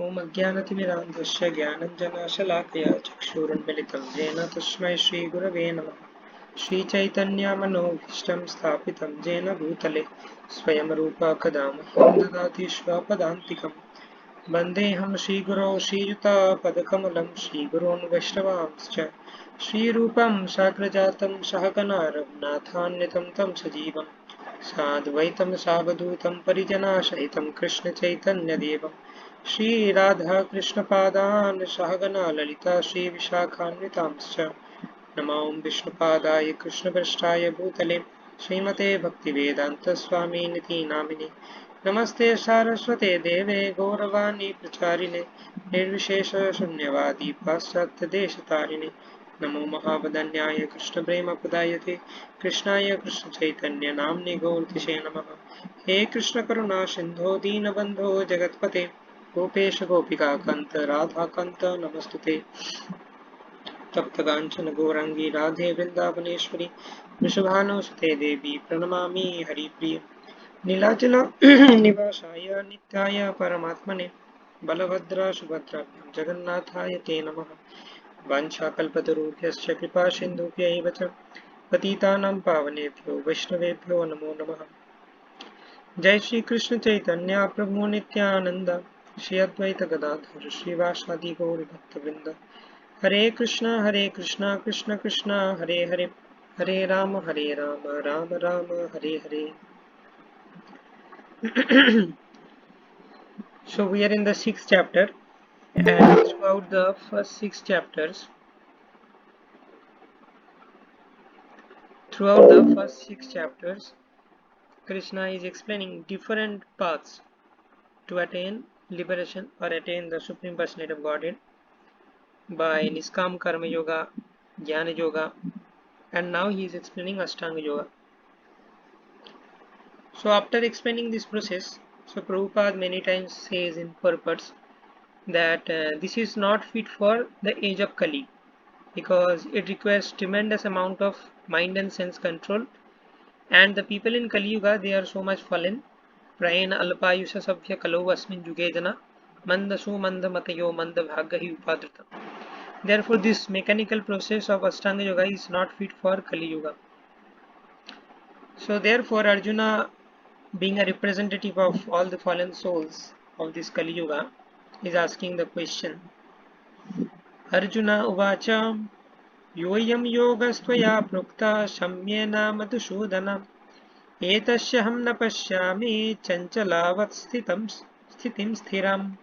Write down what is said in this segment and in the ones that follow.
ओम अज्ञानतिमिरान्धस्य ज्ञानञ्जनशलाकया चक्षुरुन्मिलितं येन तस्मै श्रीगुरवे नमः। श्रीचैतन्यमनोभीष्टं स्थापितं येन भूतले स्वयं रूपा कदा मह्यं ददाति स्वपदान्तिकं। वन्देऽहं श्रीगुरौ श्रीयुतापदकमलं श्रीगुरोन् वैष्णवांश्च श्रीरूपं साग्रजातं सहगणा रघुनाथान्वितं तं सजीवं साद्वैतं सावधूतं परिजनासहितं कृष्णचैतन्यदेवं श्रीराधाकृष्णपादान् सहगणा ललिता श्रीविशाखान्वितांश्च नमो विष्णुपादाय कृष्णपृष्ठाय भूतले श्रीमते भक्तिवेदान्तस्वामिनिति नामिने नमस्ते सारस्वते देवे गौरवाणी प्रचारिणे निर्विशेषशून्यवादी पाश्चात्यदेशतारिणे नमो महावदन्याय कृष्णप्रेमप्रदायते कृष्णाय कृष्णचैतन्य नाम्ने गौरतिशे नमः। हे कृष्ण करुणा सिन्धो दीनबन्धो जगत्पते गोपेश गोपिकान्त राधाकान्त नमस्तुते। तप्तकाञ्चन गौराङ्गी राधे वृन्दावनेश्वरी वृषभानुसुते देवी प्रणमामि हरिप्रिय। नीलाचल निवासाय नित्याय परमात्मने बलभद्र सुभद्राभ्यां जगन्नाथाय ते नमः। वाञ्छाकल्पतरुभ्यश्च कृपा सिन्धुभ्यैव च पतितानां पावनेभ्यो वैष्णवेभ्यो नमो नमः। जय श्री कृष्ण चैतन्य प्रभु नित्यानंद श्री अद्वैत गदाधर श्रीवासादि गौर भक्तवृंद। हरे Krishna Krishna Krishna Hare Hare Hare Ram Ram Ram Hare Hare. So we are in the 6th chapter, and throughout the first 6 chapters, Krishna is explaining different paths to attain liberation or attain the Supreme Personality of Godhead by Niskam Karma Yoga, Jnana Yoga, and now he is explaining Ashtanga Yoga. So after explaining this process, so Prabhupada many times says in purports that this is not fit for the age of Kali because it requires tremendous amount of mind and sense control, and the people in Kali Yuga, they are so much fallen. Prayena alpayusha sabhya kalau asmin juge jana mandasu mandamatayo mandabhagahi upadrita. Therefore, this mechanical process of Ashtanga Yoga is not fit for Kali Yuga. So therefore, Arjuna, being a representative of all the fallen souls of this Kali Yuga, is asking the question. Arjuna uvacha yoyam yogastvaya prukta shamyena madhusudana etasyaham na pashyami chanchalavat sthitim sthiram.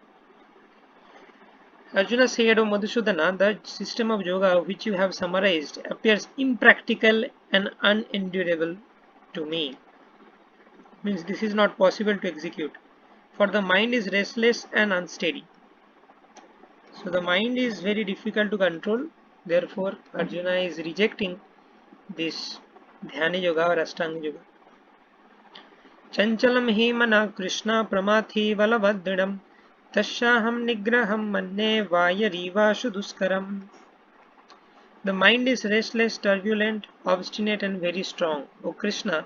Arjuna said, O Madhusudana, the system of yoga which you have summarized appears impractical and unendurable to me. Means this is not possible to execute, for the mind is restless and unsteady. So the mind is very difficult to control. Therefore, Arjuna is rejecting this Dhyana Yoga or Ashtanga Yoga. Chanchalam hi mana Krishna pramathi valavadridam tasyaham nigraham manne vayarivashu duskaram. The mind is restless, turbulent, obstinate and very strong, O Krishna,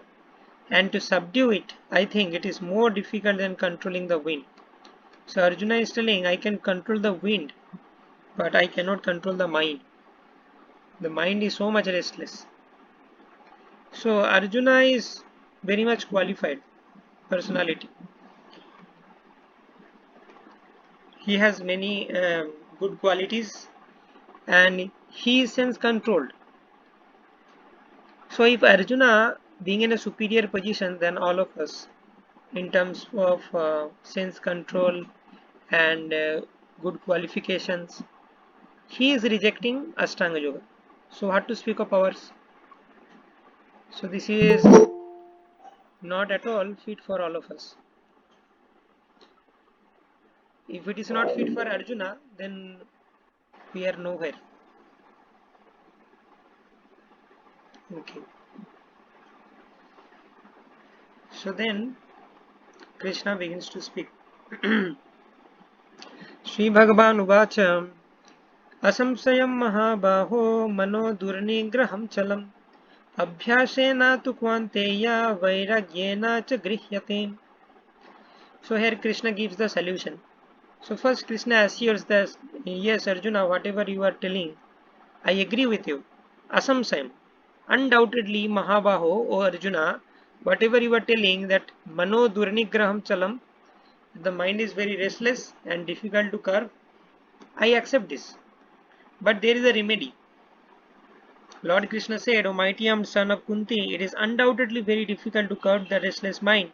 and to subdue it, I think it is more difficult than controlling the wind. So Arjuna is telling, I can control the wind, but I cannot control the mind. The mind is so much restless. So Arjuna is very much qualified personality. He has many good qualities and he is sense controlled. So if Arjuna being in a superior position than all of us in terms of sense control and good qualifications, he is rejecting Ashtanga Yoga. So what to speak of ours? So this is not at all fit for all of us. If it is not fit for Arjuna, then we are nowhere. Okay. So then Krishna begins to speak. Shri Bhagavan Uvacha असंशयं महाबाहो मनो दुर्निग्रहं चलम् अभ्यासेन तु क्वान्तेय वैराग्येन च गृह्यते. So here Krishna gives the solution. So first Krishna assures that, yes Arjuna, whatever you are telling, I agree with you. Asamsayam. Undoubtedly, Mahabaho, O Arjuna, whatever you are telling that Mano Durnigraham Chalam, the mind is very restless and difficult to curb, I accept this. But there is a remedy. Lord Krishna said, O mighty son of Kunti, it is undoubtedly very difficult to curb the restless mind,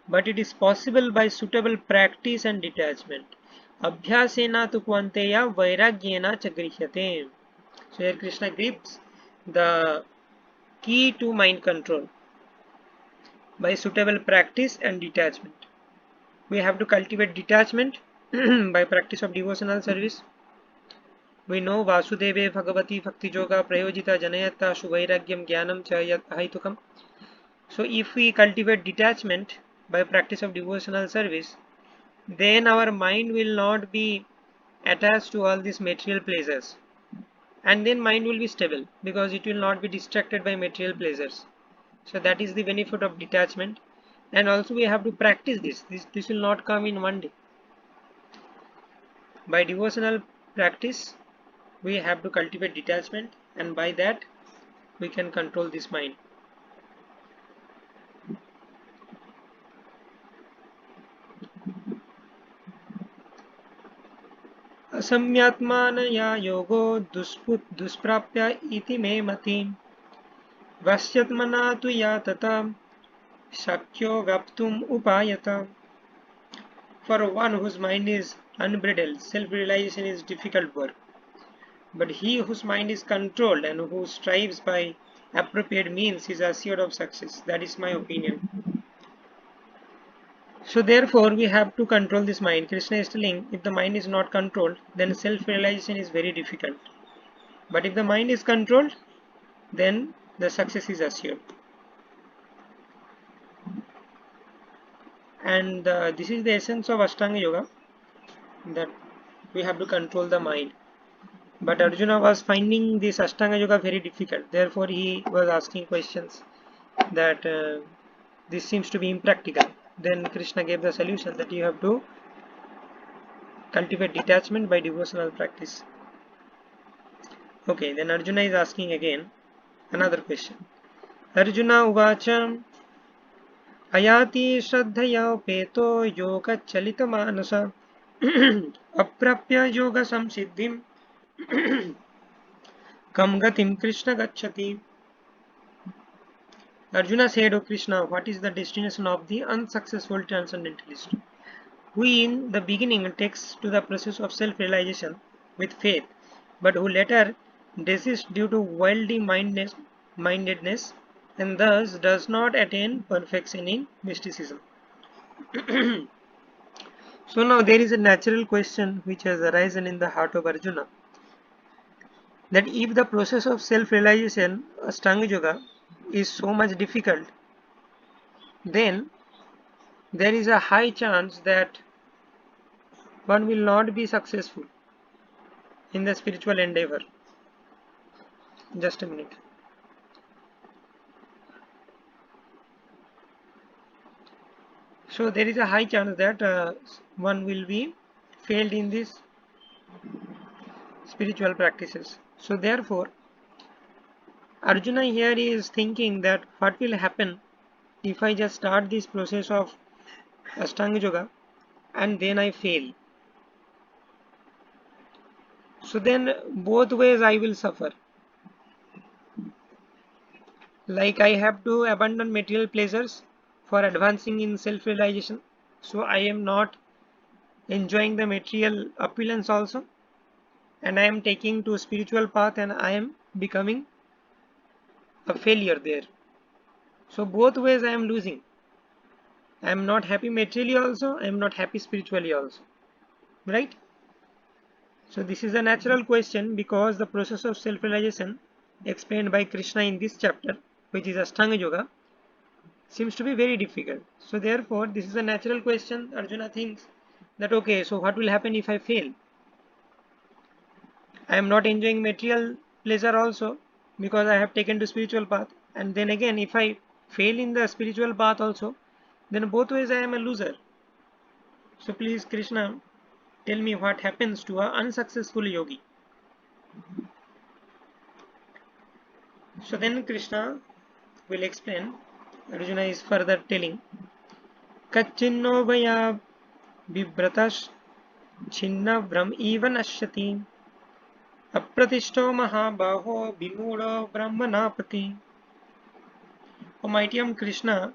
but it is possible by suitable practice and detachment. Abhyasena tu kvanteya vairagyena chagrihyate. So here Krishna gives the key to mind control by suitable practice and detachment. We have to cultivate detachment by practice of devotional service. We know Vasudeve Bhagavati Bhakti Yoga Prayojita Janayata Shuvairagyam Jnanam Cha Yat Ahaitukam. So if we cultivate detachment by practice of devotional service, then our mind will not be attached to all these material pleasures. And then mind will be stable because it will not be distracted by material pleasures. So that is the benefit of detachment. And also we have to practice this will not come in one day. By devotional practice we have to cultivate detachment, and by that we can control this mind. असम्यात्मानया योगो दुष्प्राप्य इति मे मति वश्यत्मना तु या तथा शक्यो व्याप्तुम उपायता. For one whose mind is unbridled, self-realization is difficult work. But he whose mind is controlled and who strives by appropriate means is assured of success. That is my opinion. So therefore we have to control this mind. Krishna is telling, if the mind is not controlled, then self-realization is very difficult. But if the mind is controlled, then the success is assured. And this is the essence of Ashtanga Yoga, that we have to control the mind. But Arjuna was finding this Ashtanga Yoga very difficult. Therefore he was asking questions that this seems to be impractical. Then Krishna gave the solution that you have to cultivate detachment by devotional practice. Okay, then Arjuna is asking again another question. Arjuna uvacha अयाति श्रद्धया उपेतो योगचलितमानस अप्राप्य योग संसिद्धिं कम गतिं कृष्ण गच्छति. Arjuna said, O Krishna, what is the destination of the unsuccessful transcendentalist, who in the beginning takes to the process of self-realization with faith, but who later desists due to worldly mindedness and thus does not attain perfection in mysticism. So now there is a natural question which has arisen in the heart of Arjuna, that if the process of self-realization, Ashtanga Yoga, is so much difficult, then there is a high chance that one will not be successful in the spiritual endeavor. Just a minute. So there is a high chance that one will be failed in these spiritual practices. So therefore Arjuna here is thinking that what will happen if I just start this process of Ashtanga Yoga and then I fail. So then both ways I will suffer. Like I have to abandon material pleasures for advancing in self-realization. So I am not enjoying the material opulence also, and I am taking to spiritual path and I am becoming a failure there. So both ways I am losing. I am not happy materially also, I am not happy spiritually also. Right? So this is a natural question because the process of self-realization explained by Krishna in this chapter, which is Ashtanga Yoga, seems to be very difficult. So therefore this is a natural question. Arjuna thinks that okay, so what will happen if I fail? I am not enjoying material pleasure also because I have taken to spiritual path, and then again if I fail in the spiritual path also, then both ways I am a loser. So please Krishna, Tell me what happens to an unsuccessful yogi. So then Krishna will explain. Arjuna is further telling, Kachinno vaya bibratas chinna brahm eva nashyati apratishto mahabaho bimudo brahmanapati. O mighty Krishna,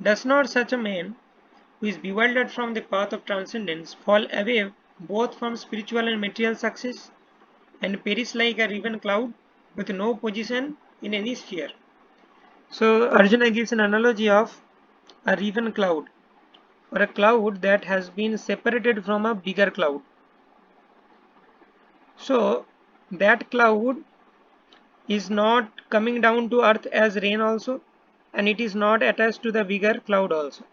does not such a man who is bewildered from the path of transcendence fall away both from spiritual and material success and perish like a riven cloud with no position in any sphere? So Arjuna gives an analogy of a riven cloud, or a cloud that has been separated from a bigger cloud. So that cloud is not coming down to earth as rain also, and it is not attached to the bigger cloud also.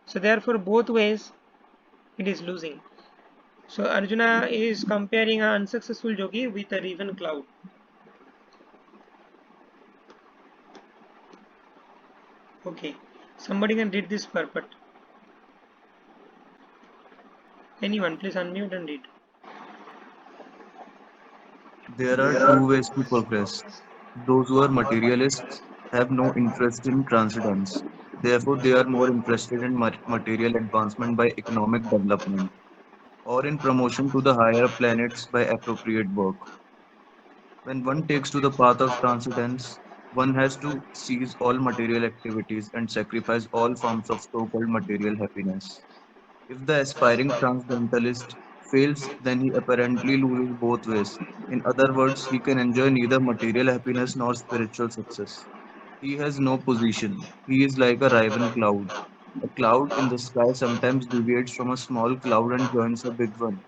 So therefore both ways it is losing. So Arjuna is comparing an unsuccessful yogi with a riven cloud. Okay, somebody can read this purport. Anyone, please unmute and read. There are two ways to progress. Those who are materialists have no interest in transcendence. Therefore, they are more interested in material advancement by economic development or in promotion to the higher planets by appropriate work. When one takes to the path of transcendence, one has to cease all material activities and sacrifice all forms of so called material happiness. If the aspiring transcendentalist fails, then he apparently loses both ways. In other words, he can enjoy neither material happiness nor spiritual success. He has no position. He is like a riven cloud. A cloud in the sky sometimes deviates from a small cloud and joins a big one.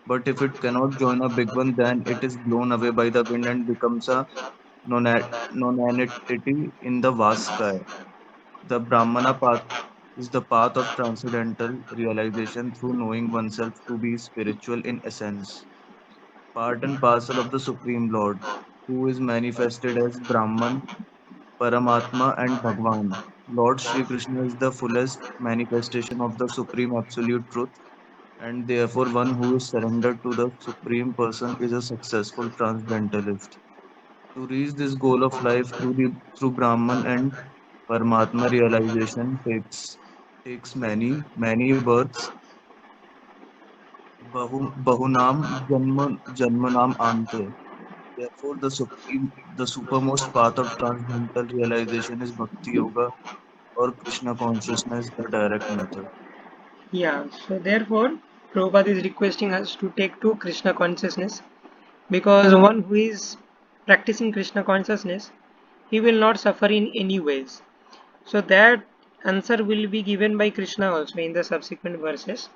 But if it cannot join a big one, then it is blown away by the wind and becomes a nonentity in the vast sky. The Brahmana path is the path of transcendental realization through knowing oneself to be spiritual in essence, part and parcel of the Supreme Lord, who is manifested as Brahman, Paramatma, and Bhagwan. Lord Sri Krishna is the fullest manifestation of the Supreme Absolute Truth, and therefore one who is surrendered to the Supreme Person is a successful transcendentalist. To reach this goal of life through Brahman and Paramatma realization takes many births, bahunam janmanam ante. Therefore, the supermost path of transcendental realization is Bhakti Yoga or Krishna consciousness, the direct method. Yeah, so therefore Prabhupada is requesting us to take to Krishna consciousness, because one who is practicing Krishna consciousness, he will not suffer in any ways. So that answer will be given by Krishna also in the subsequent verses.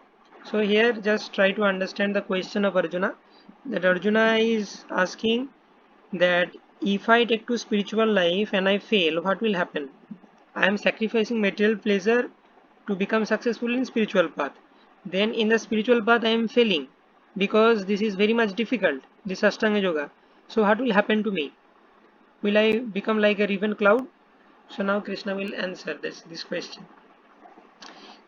So here just try to understand the question of Arjuna, that Arjuna is asking that if I take to spiritual life and I fail, what will happen? I am sacrificing material pleasure to become successful in spiritual path. Then in the spiritual path I am failing because this is very much difficult, this Ashtanga Yoga. So what will happen to me? Will I become like a riven cloud? So now Krishna will answer this question.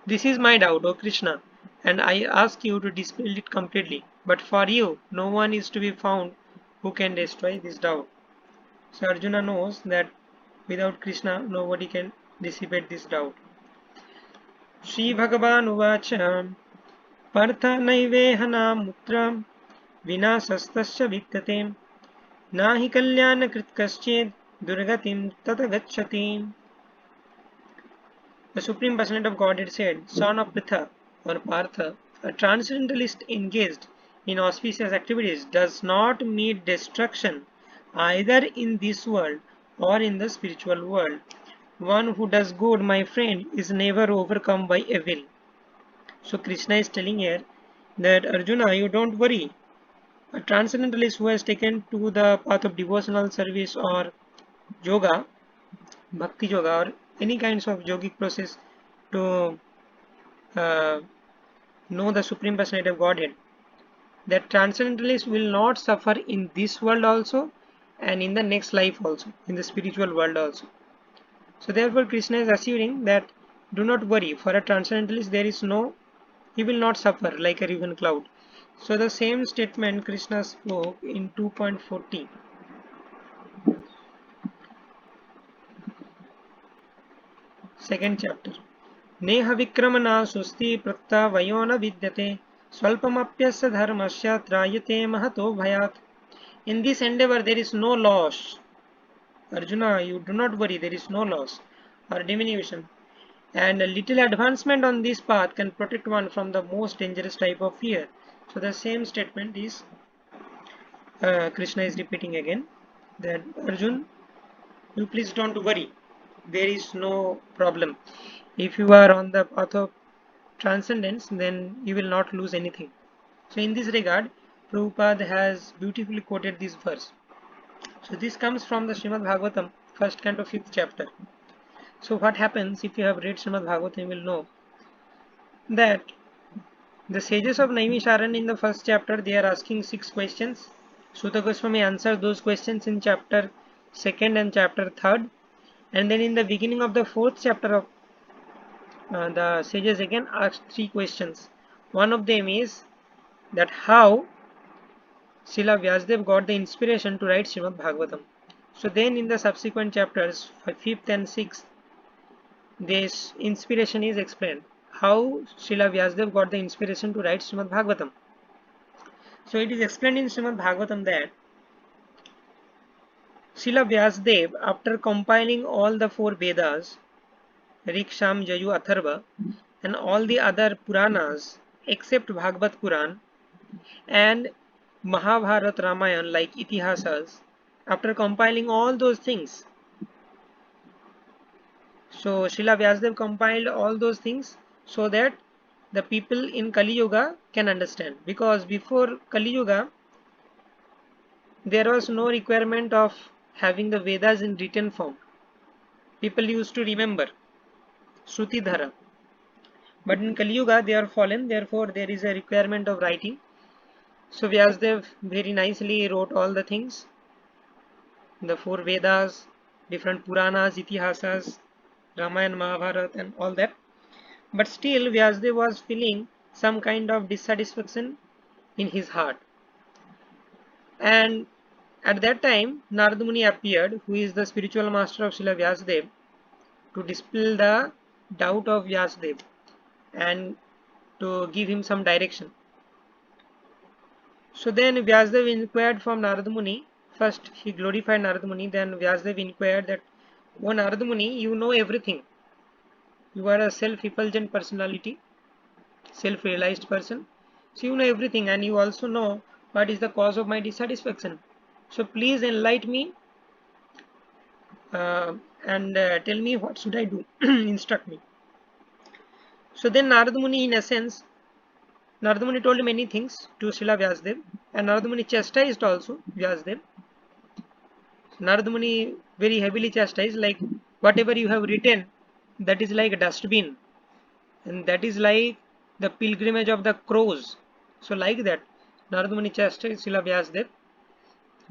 This is my doubt, O Krishna, and I ask you to dispel it completely. But for you, no one is to be found who can destroy this doubt. So Arjuna knows that without Krishna, nobody can dissipate this doubt. Shri Bhagavan Uvacha Partha Naiveha Mutra Vinasastasya Vidyate Nahi Kalyana Krit Durgatim Tata Gacchati. The Supreme Personality of Godhead said, Son of Pritha or Partha, a transcendentalist engaged in auspicious activities does not meet destruction either in this world or in the spiritual world. One who does good, my friend, is never overcome by evil. So Krishna is telling here that Arjuna, you don't worry. A transcendentalist who has taken to the path of devotional service or yoga, bhakti yoga, or any kinds of yogic process to uh, know the Supreme Personality of Godhead, that transcendentalists will not suffer in this world also and in the next life also, in the spiritual world also. So therefore Krishna is assuring that do not worry, for a transcendentalist there is no, he will not suffer like a riven cloud. So the same statement Krishna spoke in 2.40. Second chapter. नेह विक्रमणा सुस्ति प्रत्यवयो न विद्यते स्वल्पमप्यस्य धर्मस्य त्रायते महतो भयात्. In this endeavor there is no loss. Arjuna, you do not worry, there is no loss or diminution. And a little advancement on this path can protect one from the most dangerous type of fear. So the same statement is Krishna is repeating again that Arjun, you please don't worry. There is no problem. If you are on the path of transcendence, then you will not lose anything. So in this regard, Prabhupada has beautifully quoted this verse. So this comes from the Srimad Bhagavatam, first canto, 5th chapter. So what happens, if you have read Srimad Bhagavatam, you will know that the sages of Naimisharanya in the first chapter, they are asking 6 questions. Suta Goswami answered those questions in chapter 2nd and chapter 3rd. And then in the beginning of the 4th chapter of the sages again asked 3 questions. One of them is that how Srila Vyasadeva got the inspiration to write Srimad Bhagavatam. So then in the subsequent chapters, 5th and 6th, this inspiration is explained. How Srila Vyasadeva got the inspiration to write Srimad Bhagavatam. So it is explained in Srimad Bhagavatam that Srila Vyasadeva, after compiling all the 4 Vedas, Rik, Sham, Jayu, Atharva, and all the other Puranas except Bhagavad Puran and Mahabharata, Ramayana, like Itihasas, after compiling all those things, so Srila Vyasadeva compiled all those things so that the people in Kali Yuga can understand. Because before Kali Yuga, there was no requirement of having the Vedas in written form. People used to remember Shruti Dhara. But in Kali Yuga, they are fallen, therefore there is a requirement of writing. So Vyasadeva very nicely wrote all the things, the 4 Vedas, different Puranas, Itihasas, Ramayana, Mahabharata, and all that. But still Vyasadeva was feeling some kind of dissatisfaction in his heart. And at that time, Narada Muni appeared, who is the spiritual master of Srila Vyasadeva, to dispel the doubt of Vyasadeva and to give him some direction. So then Vyasadeva inquired from Narada Muni. First he glorified Narada Muni, then Vyasadeva inquired that, "O Narada Muni, you know everything. You are a self-effulgent personality, self-realized person. So you know everything and you also know what is the cause of my dissatisfaction. So please enlighten me and tell me what should I do, instruct me." So then Narada Muni, in essence, Narada Muni told many things to Srila Vyasadeva, and Narada Muni chastised also Vyasadeva. Narada Muni very heavily chastised, like whatever you have written, that is like a dustbin, and that is like the pilgrimage of the crows. So like that, Narada Muni chastised Srila Vyasadeva.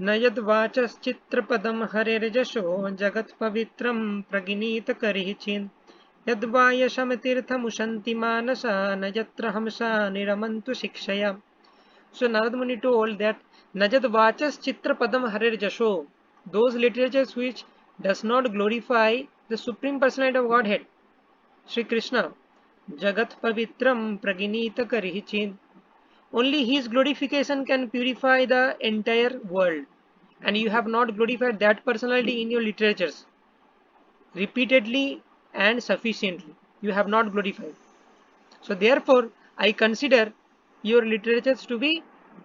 न यद् वाचश्चित्रपदं हरेर्यशो जगत्पवित्रं प्रगिनीत करिचिन् यद्वा यशमतीर्थमुशन्ति मानसा न यत्र हमसा निरमन्तु शिक्षया. So Narada Muni told that Najad Vachas Chitrapadam Harer Jasho, those literatures which does not glorify the Supreme Personality of Godhead, Sri Krishna, Jagat Pavitram Praginita Karihichin. Only his glorification can purify the entire world, and you have not glorified that personality in your literatures repeatedly and sufficiently. You have not glorified. So therefore, I consider your literatures to be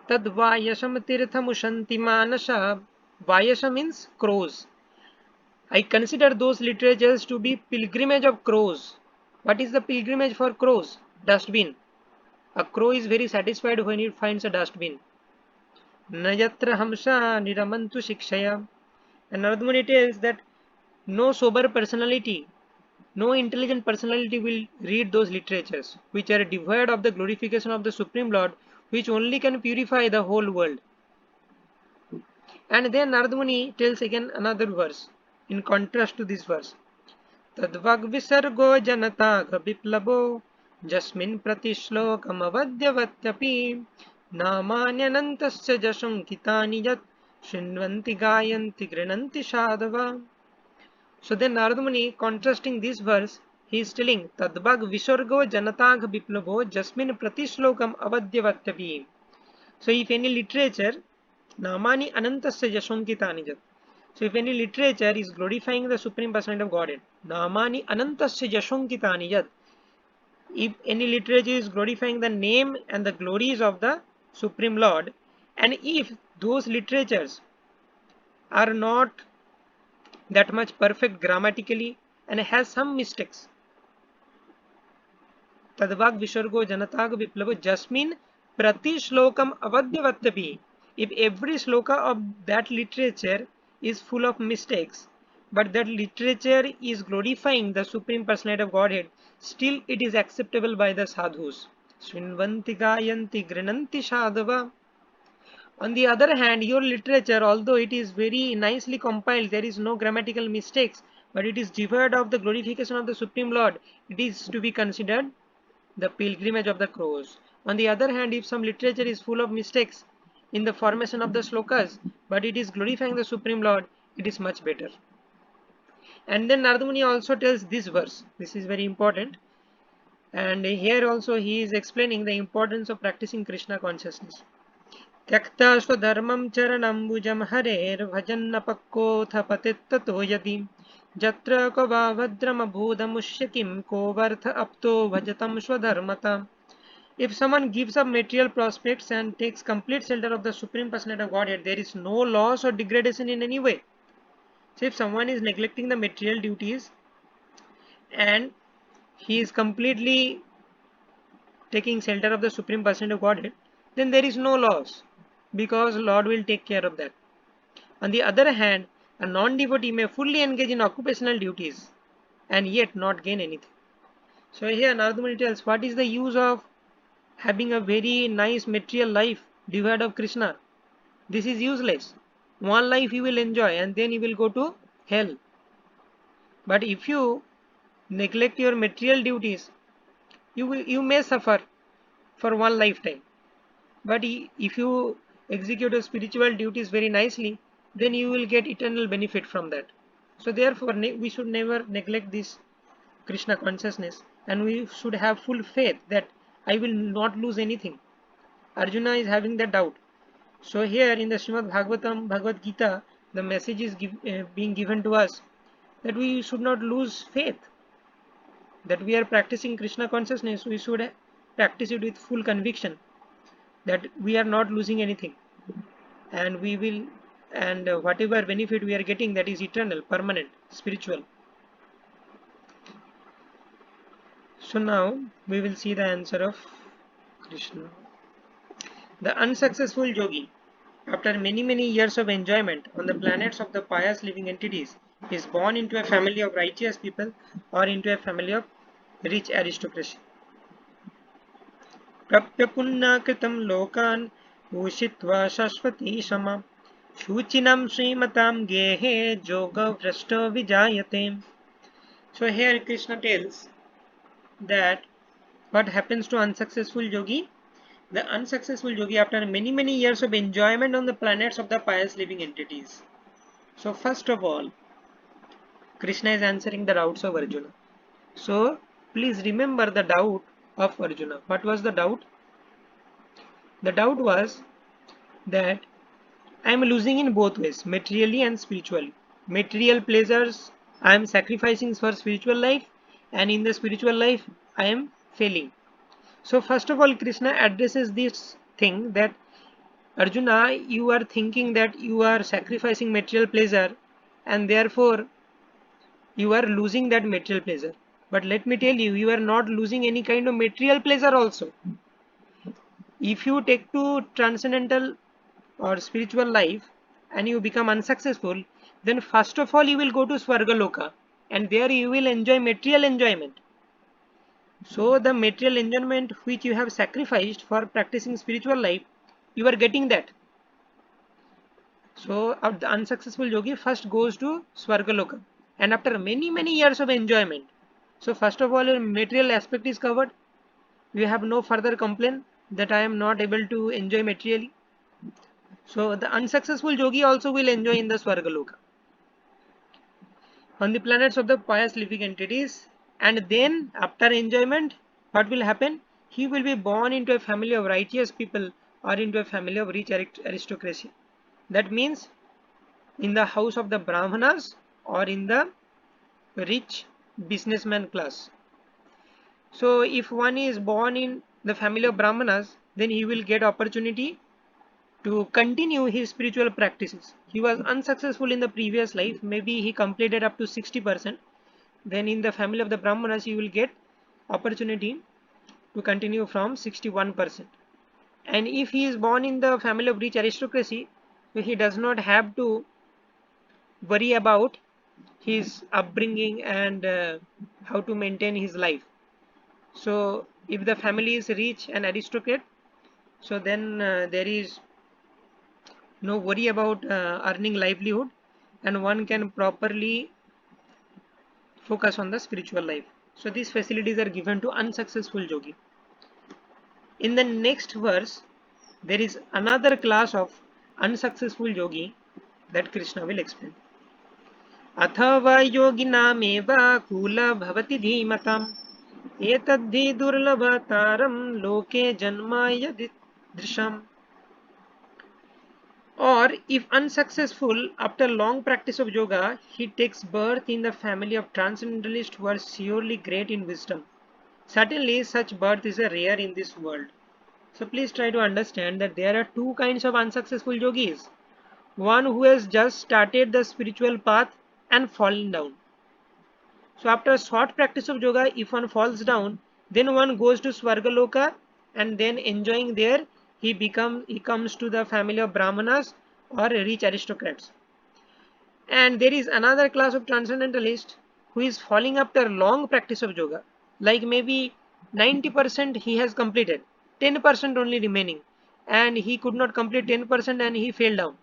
Tad Vayasham Tirthamushanti Manasa. Vayasha means crows. I consider those literatures to be pilgrimage of crows. What is the pilgrimage for crows? Dustbin. A crow is very satisfied when it finds a dustbin. Najatra Hamsa Niramantu Shikshaya. And Narada Muni tells that no sober personality, no intelligent personality will read those literatures which are devoid of the glorification of the Supreme Lord, which only can purify the whole world. And then Narada Muni tells again another verse in contrast to this verse. Tadvag visargo janata biplabo jasmin pratishlokam avadyavatyapi नामान्यनन्तस्य जशंकितानि यत् शृण्वन्ति गायन्ति गृह्णन्ति साधवा. So then Narada Muni, contrasting this verse, he is telling Tadbhag Visargo Janatag Biplavo Jasmin Pratishlokam Avadhyavaktavi. So if any literature Namani Anantasya Jashonkitani Jat. So if any literature is glorifying the Supreme Personality of Godhead, Namani Anantasya Jashonkitani Jat. If any literature is glorifying the name and the glories of the Supreme Lord, and if those literatures are not that much perfect grammatically and has some mistakes, Tadvag Visargo Janatag Viplava Jasmin Prati Shlokam Avadhyavatapi. If every sloka of that literature is full of mistakes, but that literature is glorifying the Supreme Personality of Godhead, still it is acceptable by the sadhus. Srinvanti Gayanti Grinanti Sadhava. On the other hand, your literature, although it is very nicely compiled, there is no grammatical mistakes, but it is devoid of the glorification of the Supreme Lord, it is to be considered the pilgrimage of the crows. On the other hand, if some literature is full of mistakes in the formation of the slokas, but it is glorifying the Supreme Lord, it is much better. And then Narada Muni also tells this verse. This is very important. And here also he is explaining the importance of practicing Krishna consciousness. त्यक्ता स्वधर्मं चरणम्बुजं हरेर्भजन्नपक्कोऽथ पतित्ततो यदि जत्र को वा भद्रमभूदमुष्य किं कोऽवर्थ अप्तो भजतं स्वधर्मता. If someone gives up material prospects and takes complete shelter of the Supreme Personality of Godhead, there is no loss or degradation in any way. So if someone is neglecting the material duties and he is completely taking shelter of the Supreme Personality of Godhead, then there is no loss, because Lord will take care of that. On the other hand, a non-devotee may fully engage in occupational duties and yet not gain anything. So here Narada Muni tells, what is the use of having a very nice material life devoid of Krishna? This is useless. One life you will enjoy and then you will go to hell. But if you neglect your material duties, you may suffer for one lifetime. But if you execute your spiritual duties very nicely, then you will get eternal benefit from that. So therefore we should never neglect this Krishna consciousness, and we should have full faith that I will not lose anything. Arjuna is having that doubt. So here in the Srimad Bhagavatam, Bhagavad Gita, the message is being given to us that we should not lose faith, that we are practicing Krishna consciousness, we should practice it with full conviction that we are not losing anything, and we will, and whatever benefit we are getting, that is eternal, permanent, spiritual. So now we will see the answer of Krishna. The unsuccessful yogi, after many years of enjoyment on the planets of the pious living entities, is born into a family of righteous people or into a family of rich aristocracy. Prapya punna kritam lokan ushitva shashvati shama shuchinam srimatam gehe yoga vrashto vijayate. So here Krishna tells that what happens to unsuccessful yogi? The unsuccessful yogi, after many years of enjoyment on the planets of the pious living entities. So first of all, Krishna is answering the doubts of Arjuna. So please remember the doubt of Arjuna. What was the doubt? The doubt was that I am losing in both ways, materially and spiritually. Material pleasures I am sacrificing for spiritual life, and in the spiritual life I am failing. So first of all, Krishna addresses this thing that Arjuna, you are thinking that you are sacrificing material pleasure and therefore you are losing that material pleasure. But let me tell you, you are not losing any kind of material pleasure also. If you take to transcendental or spiritual life and you become unsuccessful, then first of all you will go to Swargaloka and there you will enjoy material enjoyment. So the material enjoyment which you have sacrificed for practicing spiritual life, you are getting that. So the unsuccessful yogi first goes to Swargaloka, and after many years of enjoyment, so first of all your material aspect is covered, you have no further complaint, that I am not able to enjoy materially. So the unsuccessful yogi also will enjoy in the Swargaloka, on the planets of the pious living entities. And then after enjoyment, what will happen? He will be born into a family of righteous people or into a family of rich aristocracy. That means in the house of the Brahmanas or in the rich businessman class. So if one is born in the family of Brahmanas, then he will get opportunity to continue his spiritual practices. He was unsuccessful in the previous life, maybe he completed up to 60%. Then in the family of the Brahmanas, he will get opportunity to continue from 61%. And if he is born in the family of rich aristocracy, so he does not have to worry about his upbringing and how to maintain his life. So if the family is rich and aristocrat, so then there is no worry about earning livelihood, and one can properly focus on the spiritual life. So these facilities are given to unsuccessful yogi. In the next verse, there is another class of unsuccessful yogi that Krishna will explain. अथवा योगिनामेव cool भवति धीमताम् एतद्धि दुर्लभतरं लोके जन्म यदृशम्. Or if unsuccessful after long practice of yoga, he takes birth in the family of transcendentalists who are surely great in wisdom. Certainly such birth is a rare in this world. So please try to understand that there are two kinds of unsuccessful yogis. One who has just started the spiritual path and fallen down. So after a short practice of yoga, if one falls down, then one goes to Swargaloka, and then enjoying there, he comes to the family of Brahmanas or rich aristocrats. And there is another class of transcendentalist who is falling after long practice of yoga. Like maybe 90% he has completed, 10% only remaining, and he could not complete 10% and he fell down.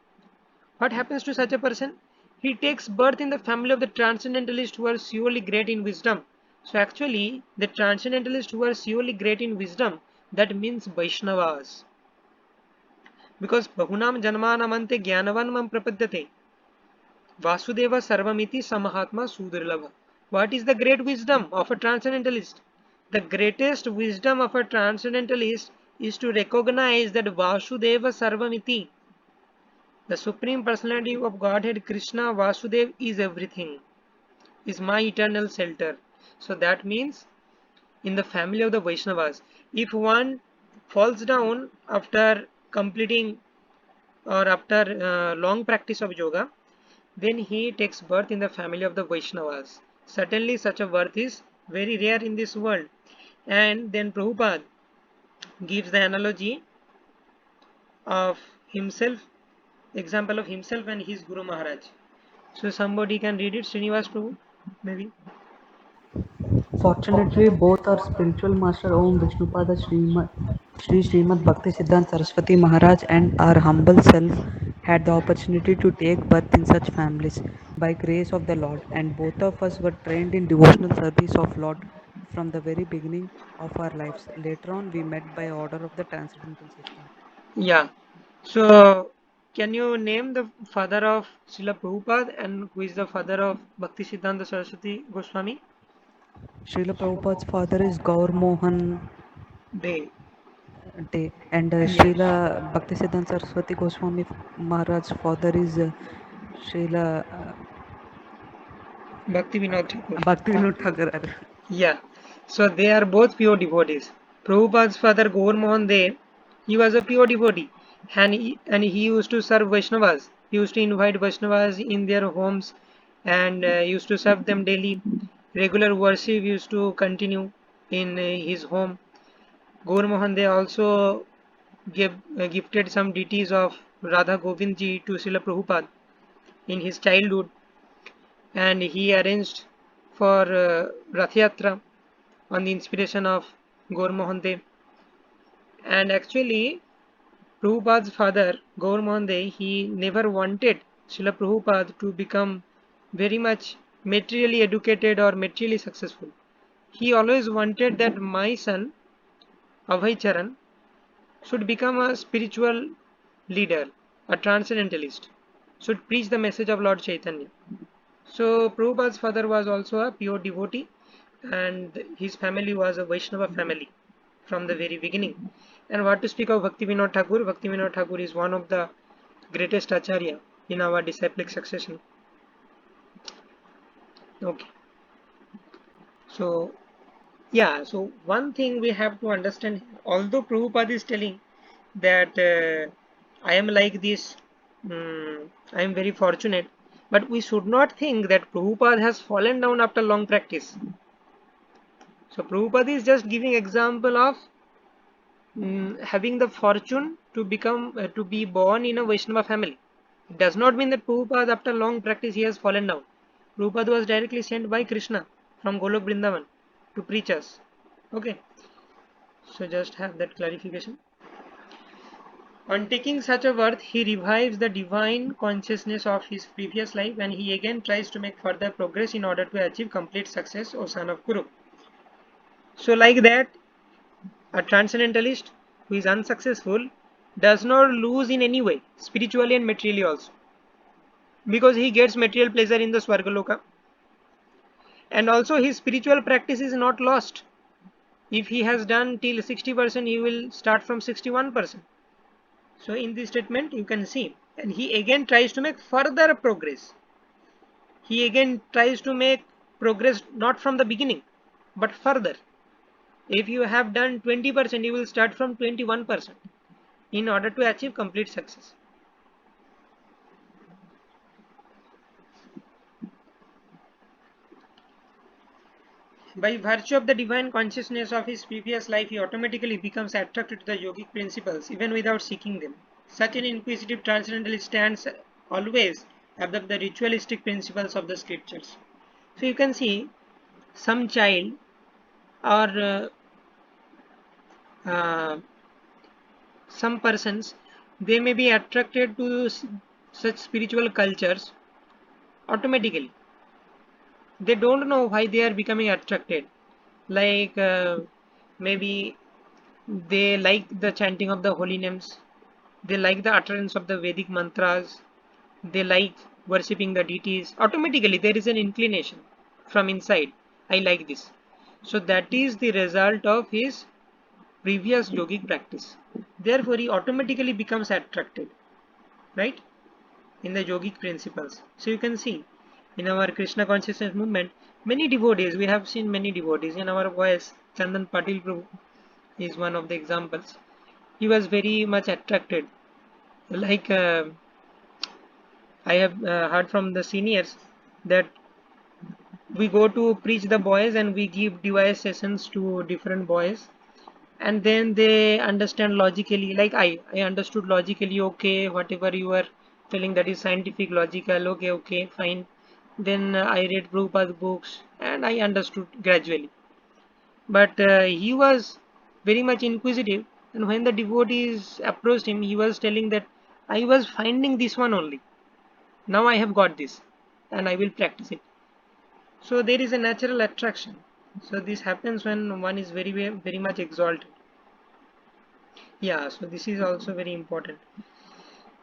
What happens to such a person? He takes birth in the family of the transcendentalists who are surely great in wisdom. So actually, the transcendentalists who are surely great in wisdom, that means Vaishnavas. Because Bahunam Janmanamante Gyanavan Mam Prapadyate Vasudeva Sarvamiti Samahatma Sudurlabha. What is the great wisdom of a transcendentalist? The greatest wisdom of a transcendentalist is to recognize that Vasudeva Sarvamiti, the Supreme Personality of Godhead Krishna Vasudev, is everything, is my eternal shelter. So that means in the family of the Vaishnavas, if one falls down after completing or after long practice of yoga, then he takes birth in the family of the Vaishnavas. Certainly such a birth is very rare in this world. And then Prabhupada gives the analogy of himself, example of himself and his Guru Maharaj. So somebody can read it, Srinivas Prabhu, maybe. Fortunately, both our spiritual master Om Vishnupada Sri Srimad Bhakti Siddhanta Saraswati Maharaj and our humble self had the opportunity to take birth in such families by grace of the Lord, and both of us were trained in devotional service of Lord from the very beginning of our lives. Later on, we met by order of the transcendental system. Yeah. So can you name the father of Srila Prabhupada and who is the father of Bhakti Siddhanta Saraswati Goswami? Srila Prabhupada's father is Gaur Mohan They. Day, and Yes. Srila Bhaktisiddhanta Saraswati Goswami Maharaj's father is Srila Bhakti Vinod Thakur. Bhakti Vinod Thakur. Yeah. So they are both pure devotees. Prabhupada's father Gaur Mohan Dev, he was a pure devotee, and he used to serve Vaishnavas. He used to invite Vaishnavas in their homes and used to serve them daily. Regular worship used to continue in his home. Gaur Mohan Dev also gifted some deities of Radha Govindji to Srila Prabhupada in his childhood, and he arranged for Rath Yatra on the inspiration of Gaur Mohan Dev. And actually, Prabhupada's father, Gaur Mohan Dev, he never wanted Srila Prabhupada to become very much materially educated or materially successful. He always wanted that my son, Abhay Charan, should become a spiritual leader, a transcendentalist, should preach the message of Lord Chaitanya. So Prabhupada's father was also a pure devotee, and his family was a Vaishnava family from the very beginning. And what to speak of Bhaktivinoda Thakur? Bhaktivinoda Thakur is one of the greatest acharya in our disciplic succession. Okay, so yeah, so one thing we have to understand, although Prabhupada is telling that I am like this, I am very fortunate, but we should not think that Prabhupada has fallen down after long practice. So Prabhupada is just giving example of having the fortune to become to be born in a Vaishnava family. It does not mean that Prabhupada after long practice he has fallen down. Prabhupada was directly sent by Krishna from Golok Vrindavan to preach us. Okay, so just have that clarification. On taking such a birth, he revives the divine consciousness of his previous life and he again tries to make further progress in order to achieve complete success, O son of Kuru. So like that, a transcendentalist who is unsuccessful does not lose in any way, spiritually and materially also, because he gets material pleasure in the Swargaloka, and also his spiritual practice is not lost. If he has done till 60%, he will start from 61%. So in this statement you can see, and he again tries to make further progress. He again tries to make progress not from the beginning, but further. If you have done 20%, you will start from 21% in order to achieve complete success. By virtue of the divine consciousness of his previous life, he automatically becomes attracted to the yogic principles even without seeking them. Such an inquisitive transcendentalist stands always above the ritualistic principles of the scriptures. So you can see some child or uh, some persons, they may be attracted to such spiritual cultures automatically. They don't know why they are becoming attracted. Like maybe they like the chanting of the holy names, they like the utterance of the Vedic mantras, they like worshipping the deities. Automatically there is an inclination from inside, I like this. So that is the result of his previous yogic practice. Therefore he automatically becomes attracted, right, in the yogic principles. So you can see in our Krishna consciousness movement, many devotees, we have seen many devotees in our voice. Chandan Patil Prabhu is one of the examples. He was very much attracted. Like I have heard from the seniors that we go to preach the boys and we give device sessions to different boys, and then they understand logically. Like I understood logically. Okay, whatever you are telling, that is scientific, logical. Okay, okay, fine. Then I read Prabhupada's books and I understood gradually. But he was very much inquisitive, and when the devotees approached him, he was telling that I was finding this one only. Now I have got this, and I will practice it. So there is a natural attraction. So this happens when one is very much exalted. Yeah, so this is also very important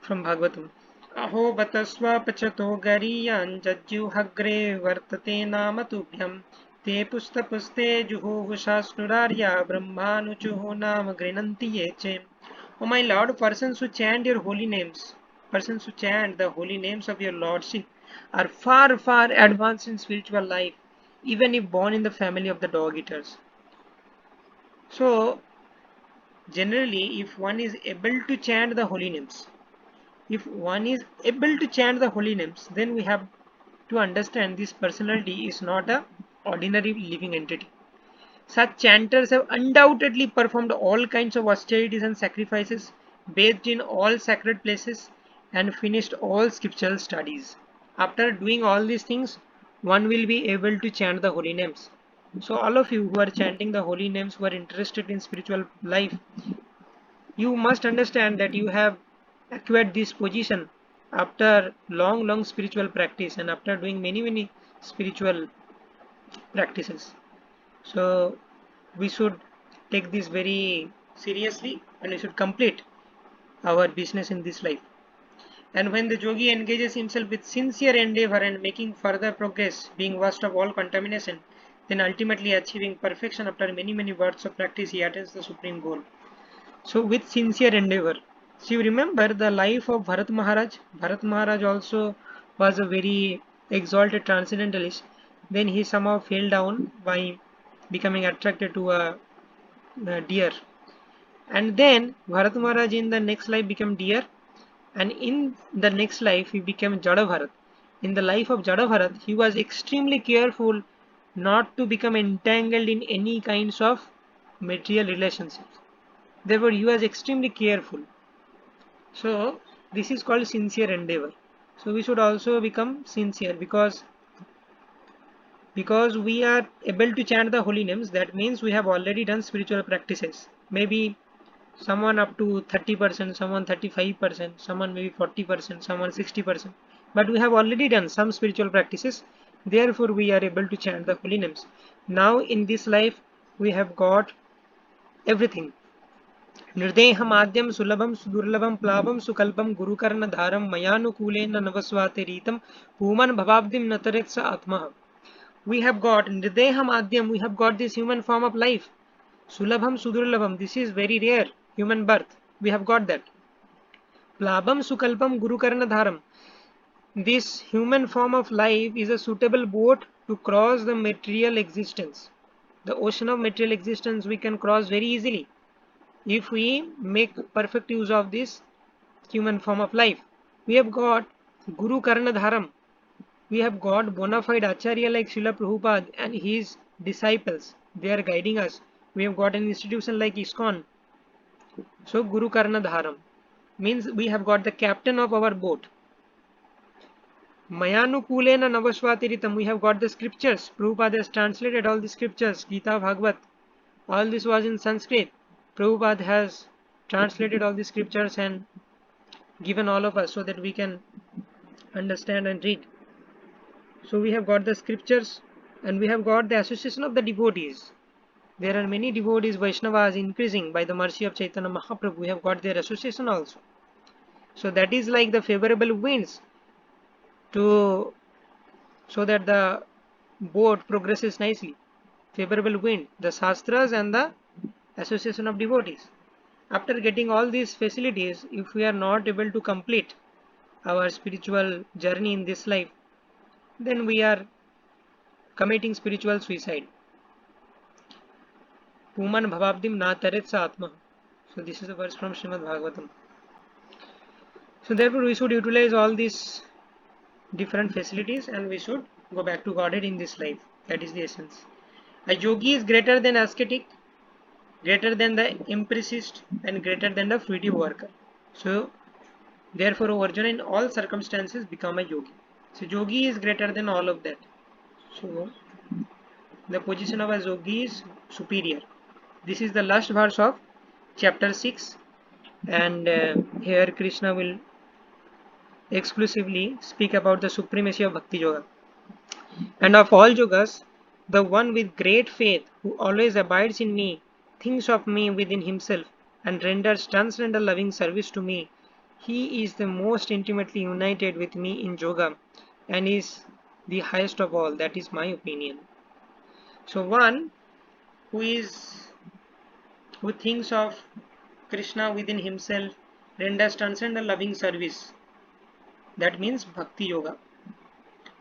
from Bhagavatam. Aho bataswapchato gariyan jajjuhagre vartate nama tubhyam te puste juhuvashasnurarya brahmanuchuho nama grinanti yeche. O my Lord, persons who chant your holy names, persons who chant the holy names of your Lordship are far advanced in spiritual life, even if born in the family of the dog eaters. So generally, if one is able to chant the holy names, if one is able to chant the holy names, then we have to understand this personality is not a ordinary living entity. Such chanters have undoubtedly performed all kinds of austerities and sacrifices, bathed in all sacred places, and finished all scriptural studies. After doing all these things, one will be able to chant the holy names. So all of you who are chanting the holy names, who are interested in spiritual life, you must understand that you have acquired this position after long spiritual practice and after doing many spiritual practices. So we should take this very seriously and we should complete our business in this life. And when the yogi engages himself with sincere endeavor and making further progress, being washed of all contamination, then ultimately achieving perfection after many, many words of practice, he attains the supreme goal. So, with sincere endeavor. So, you remember the life of Bharat Maharaj? Bharat Maharaj also was a very exalted transcendentalist. Then he somehow fell down by becoming attracted to a deer. And then Bharat Maharaj in the next life became deer, and in the next life he became Jada. In the life of Jada, he was extremely careful not to become entangled in any kinds of material relationships. Therefore, he was extremely careful. So, this is called sincere endeavor. So, we should also become sincere because we are able to chant the holy names. That means we have already done spiritual practices. Maybe someone up to 30%, someone 35%, someone maybe 40%, someone 60%, but we have already done some spiritual practices, therefore we are able to chant the holy names. Now in this life we have got everything. निर्देहमाद्यं सुलभं सुदुर्लभं प्लावं सुकल्पं गुरुकर्णधारं मयानुकूलेन नवस्वाते रीतं पूमन् भवाब्दिं न तरेत्स आत्मः. We have got Nideham we have got this human form of life. Sulabham Sudurlabham, this is very rare human birth. We have got that. Plabam Sukalpam Gurukarna Dharam. This human form of life is a suitable boat to cross the material existence. The ocean of material existence we can cross very easily if we make perfect use of this human form of life. We have got Guru Karna Dharam. We have got bona fide Acharya like Srila Prabhupada and his disciples. They are guiding us. We have got an institution like ISKCON. So Guru Karna Dharam means we have got the captain of our boat. Mayanukulena Navaswatiritam, we have got the scriptures. Prabhupada has translated all the scriptures, Gita, Bhagavad. All this was in Sanskrit. Prabhupada has translated all the scriptures and given all of us so that we can understand and read. So we have got the scriptures and we have got the association of the devotees. There are many devotees, Vaishnavas increasing by the mercy of Chaitanya Mahaprabhu. We have got their association also. So that is like the favorable winds to so that the boat progresses nicely. Favorable wind, the Shastras and the association of devotees. After getting all these facilities, if we are not able to complete our spiritual journey in this life, then we are committing spiritual suicide. Puman bhavabdim na taretsa atma. So this is a verse from Srimad Bhagavatam. So therefore we should utilize all these different facilities and we should go back to Godhead in this life. That is the essence. A yogi is greater than ascetic, greater than the empiricist and greater than the fruitive worker. So therefore Arjuna in all circumstances become a yogi. So yogi is greater than all of that. So the position of a yogi is superior. This is the last verse of chapter 6 and here Krishna will exclusively speak about the supremacy of Bhakti Yoga. And of all yogas, the one with great faith who always abides in me, thinks of me within himself, and renders transcendental loving service to me, he is the most intimately united with me in yoga and is the highest of all. That is my opinion. So one who thinks of Krishna within himself, renders transcendental loving service. That means Bhakti Yoga.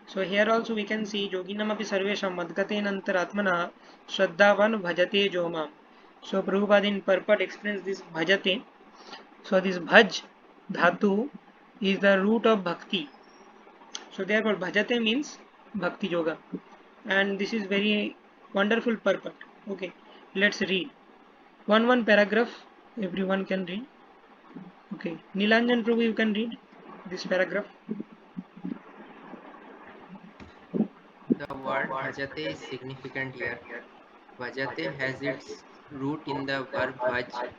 So here also we can see yoginam api sarvesham madgaten antaratmana shraddhavan bhajate jomam. So Prabhupada in purport explains this bhajate. So this bhaj dhatu is the root of bhakti. So therefore bhajate means Bhakti Yoga. And this is very wonderful purport. Okay, let's read. One paragraph everyone can read. Okay, Nilanjan Prabhu, you can read this paragraph. The word bhajate is significant here. Bhajate has its root in the verb bhaj,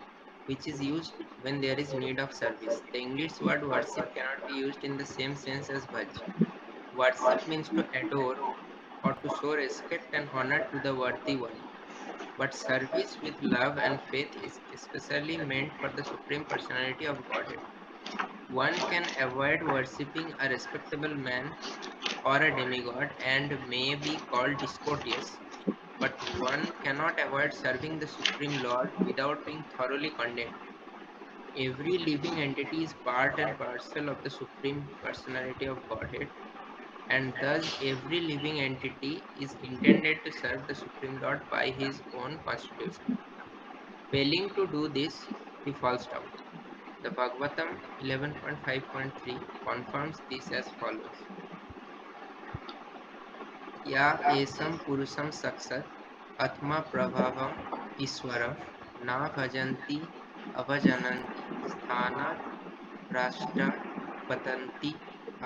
which is used when there is need of service. The English word worship cannot be used in the same sense as bhaj. Worship means to adore or to show respect and honor to the worthy one. but service with love and faith is especially meant for the Supreme Personality of Godhead. One can avoid worshipping a respectable man or a demigod and may be called discourteous, but one cannot avoid serving the Supreme Lord without being thoroughly condemned. Every living entity is part and parcel of the Supreme Personality of Godhead, and thus every living entity is intended to serve the Supreme Lord by his own constitution. Failing to do this, he falls down. The Bhagavatam 11.5.3 confirms this as follows. या एषं पुरुषं साक्षात् आत्मा प्रभावम् ईश्वरं न भजन्ति अभजनन्ति स्थानात् भ्रष्टात् पतन्ति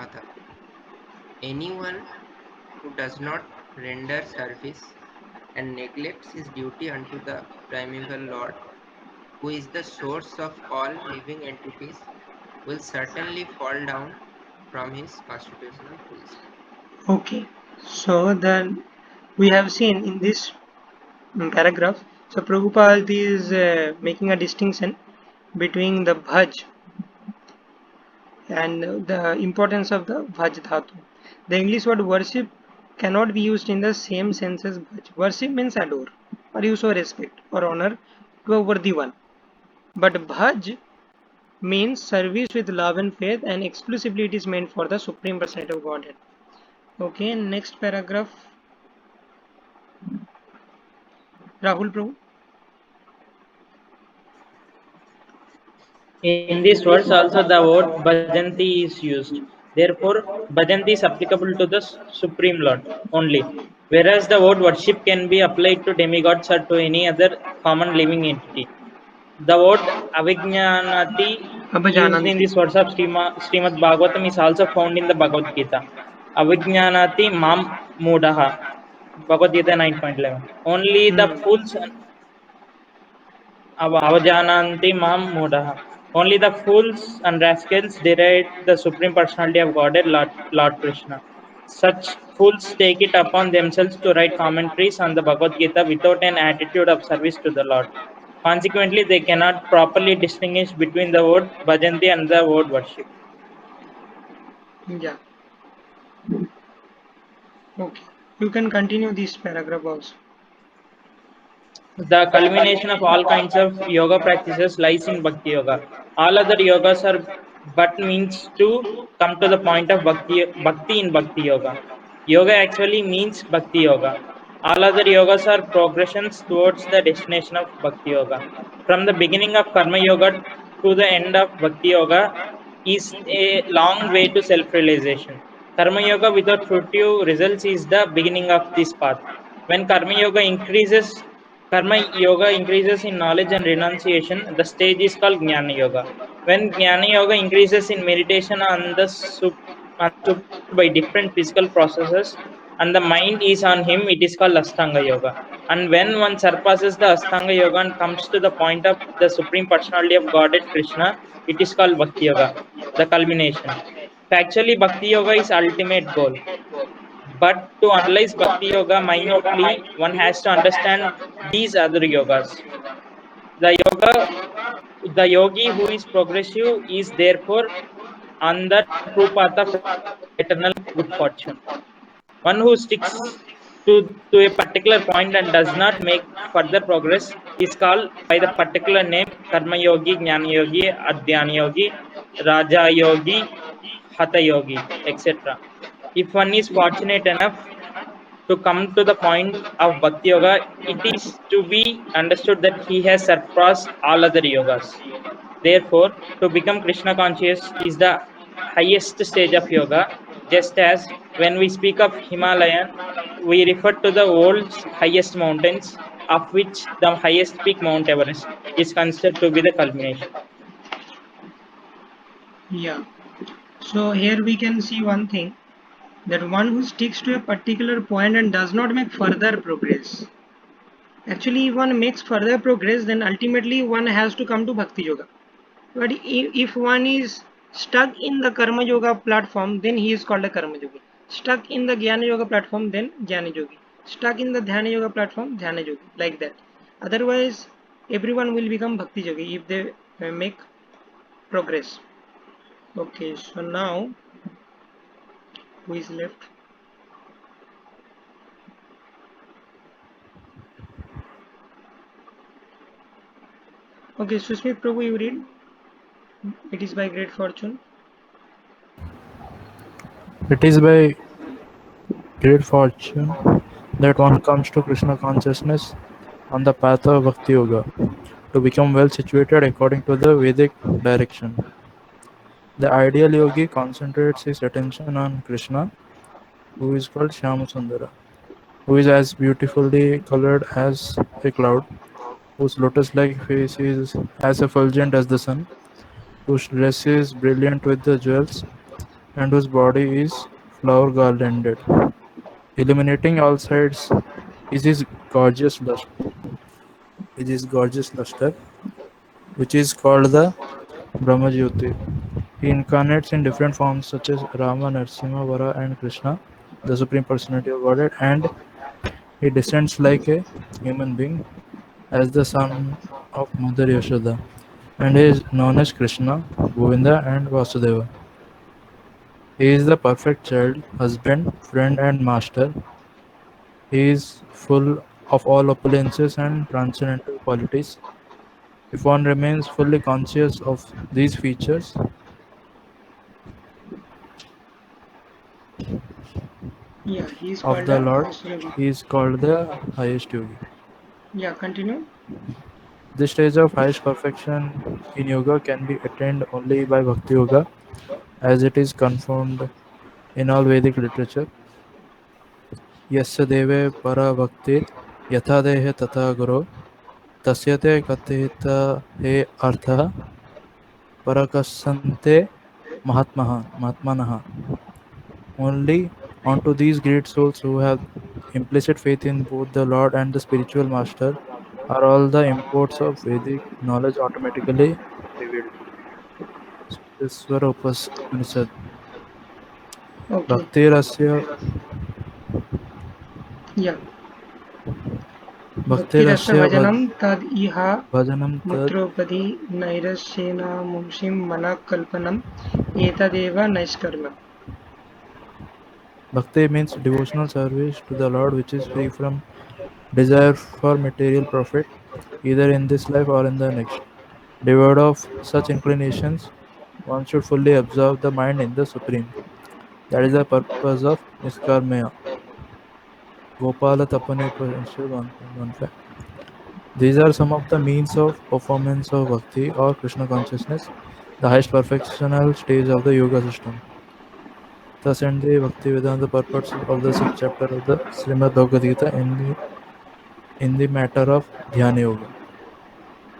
अधः. Anyone who does not render service and neglects his duty unto the primeval Lord, who is the source of all living entities, will certainly fall down from his constitutional position. Okay, so then we have seen in this paragraph, so Prabhupada is making a distinction between the bhaj and the importance of the bhaj dhatu. The English word worship cannot be used in the same sense as bhaj. Worship means adore or you show respect or honor to a worthy one. But bhaj means service with love and faith, and exclusively it is meant for the Supreme Personality of Godhead. Okay, next paragraph. Rahul Prabhu. In these words also the word bhajanti is used. Therefore, bhajanti is applicable to the Supreme Lord only, whereas the word worship can be applied to demigods or to any other common living entity. The word avijnanati used in Abhajananti. this verse of Srimad Bhagavatam is also found in the Bhagavad Gita. Avijnanati mam mudaha. Bhagavad Gita 9.11. Only the Hmm. fools avajananti mam mudaha. Only the fools and rascals deride the Supreme Personality of Godhead, Lord Krishna. Such fools take it upon themselves to write commentaries on the Bhagavad Gita without an attitude of service to the Lord. Consequently, they cannot properly distinguish between the word bhajanti and the word worship. Yeah. Okay. You can continue this paragraph also. The culmination of all kinds of yoga practices lies in Bhakti Yoga. All other yogas are but means to come to the point of Bhakti in Bhakti Yoga. Yoga actually means Bhakti Yoga. All other yogas are progressions towards the destination of Bhakti Yoga. From the beginning of Karma Yoga to the end of Bhakti Yoga is a long way to self-realization. Karma Yoga without fruitive results is the beginning of this path. When Karma Yoga increases in knowledge and renunciation, the stage is called Jnana Yoga. When Jnana Yoga increases in meditation on the Supreme Lord by different physical processes, and the mind is on Him, it is called Astanga Yoga. And when one surpasses the Astanga Yoga and comes to the point of the Supreme Personality of Godhead Krishna, it is called Bhakti Yoga, the culmination. Factually, Bhakti Yoga is ultimate goal. But to analyze Bhakti Yoga minutely, one has to understand these other yogas. The the yogi who is progressive is therefore on the true path of eternal good fortune. One who sticks to a particular point and does not make further progress is called by the particular name Karma Yogi, Jnana Yogi, Adhyana Yogi, Raja Yogi, Hatha Yogi, etc. If one is fortunate enough to come to the point of Bhakti Yoga, it is to be understood that he has surpassed all other yogas. Therefore, to become Krishna conscious is the highest stage of yoga, just as when we speak of Himalayan, we refer to the world's highest mountains, of which the highest peak, Mount Everest, is considered to be the culmination. Yeah. So here we can see one thing, that one who sticks to a particular point and does not make further progress. Actually, if one makes further progress, then ultimately one has to come to Bhakti Yoga. But if one is stuck in the Karma Yoga platform, then he is called a Karma Yogi. Stuck in the Jnana Yoga platform, then Jnana Yogi. Stuck in the Dhyana Yoga platform, Dhyana Yogi. Like that. Otherwise, everyone will become Bhakti Yogi if they make progress. Okay, so now who is left? Okay, Susmit Prabhu, you read. It is by great fortune. It is by great fortune that one comes to Krishna consciousness on the path of Bhakti Yoga to become well situated according to the Vedic direction. The ideal yogi concentrates his attention on Krishna, who is called Shyamasundara, who is as beautifully colored as a cloud, whose lotus-like face is as effulgent as the sun, whose dress is brilliant with the jewels, and whose body is flower garlanded. Illuminating all sides is his gorgeous luster, which is called the Brahmajyoti. He incarnates in different forms such as Rama, Narasimha, Vara, and Krishna, the Supreme Personality of Godhead, and he descends like a human being as the son of Mother Yashoda, and he is known as Krishna, Govinda, and Vasudeva. He is the perfect child, husband, friend, and master. He is full of all opulences and transcendental qualities. If one remains fully conscious of these features Yeah, he is of called the a Lord, highest yogi. he is called the highest yogi. Yeah, continue. This stage of highest perfection in yoga can be attained only by Bhakti Yoga, as it is confirmed in all Vedic literature. Yasya deve para bhaktir yatha dehe tatha guru tasyate kathita he artha parakasante mahatmanaha. Only unto these great souls who have implicit faith in both the Lord and the spiritual master are all the imports of Vedic knowledge automatically revealed. Swara Upanishad. Okay. Bhaktirasya Yeah. Bhaktirasa Bhaktirasya bhajanam tad iha bhajanam tad mutropadi nairasena mumshim mana kalpanam etadeva naiskarma. Bhakti means devotional service to the Lord which is free from desire for material profit, either in this life or in the next. Devoid of such inclinations, one should fully absorb the mind in the Supreme. That is the purpose of Niskarmaya. Gopala Tapani Upanishad 1.15. These are some of the means of performance of Bhakti or Krishna consciousness, the highest perfectional stage of the yoga system. Thus end the Bhaktivedanta purports of the sixth chapter of the Srimad Bhagavad Gita in the matter of Dhyana Yoga.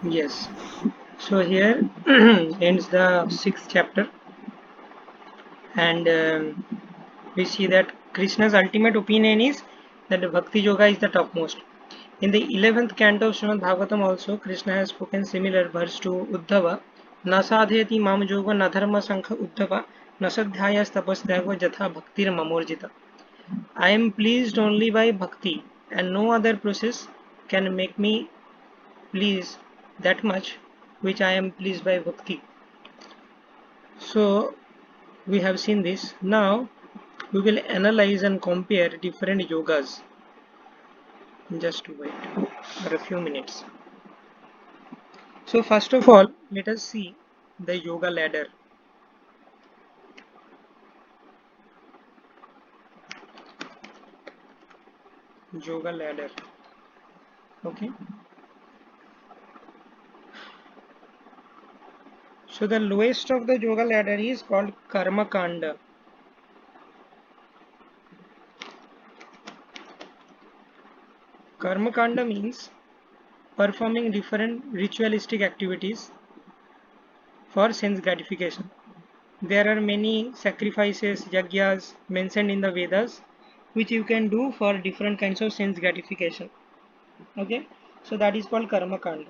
Yes. So here ends the sixth chapter, and we see that Krishna's ultimate opinion is that the Bhakti Yoga is the topmost. In the 11th canto of Srimad Bhagavatam also, Krishna has spoken similar verse to Uddhava. Na sadhyati mam yoga na dharma sankha Uddhava na sadhyayas tapasdhyava jatha bhaktir mamorjita. I am pleased only by bhakti, and no other process can make me please that much which I am pleased by bhakti. So we have seen this. Now we will analyze and compare different yogas. Just wait for a few minutes. So first of all, let us see the yoga ladder. Yoga ladder. Okay. So the lowest of the yoga ladder is called Karma Kanda. Karma Kanda means performing different ritualistic activities for sense gratification. There are many sacrifices, yagyas mentioned in the Vedas which you can do for different kinds of sense gratification. Okay, so that is called Karma Kanda.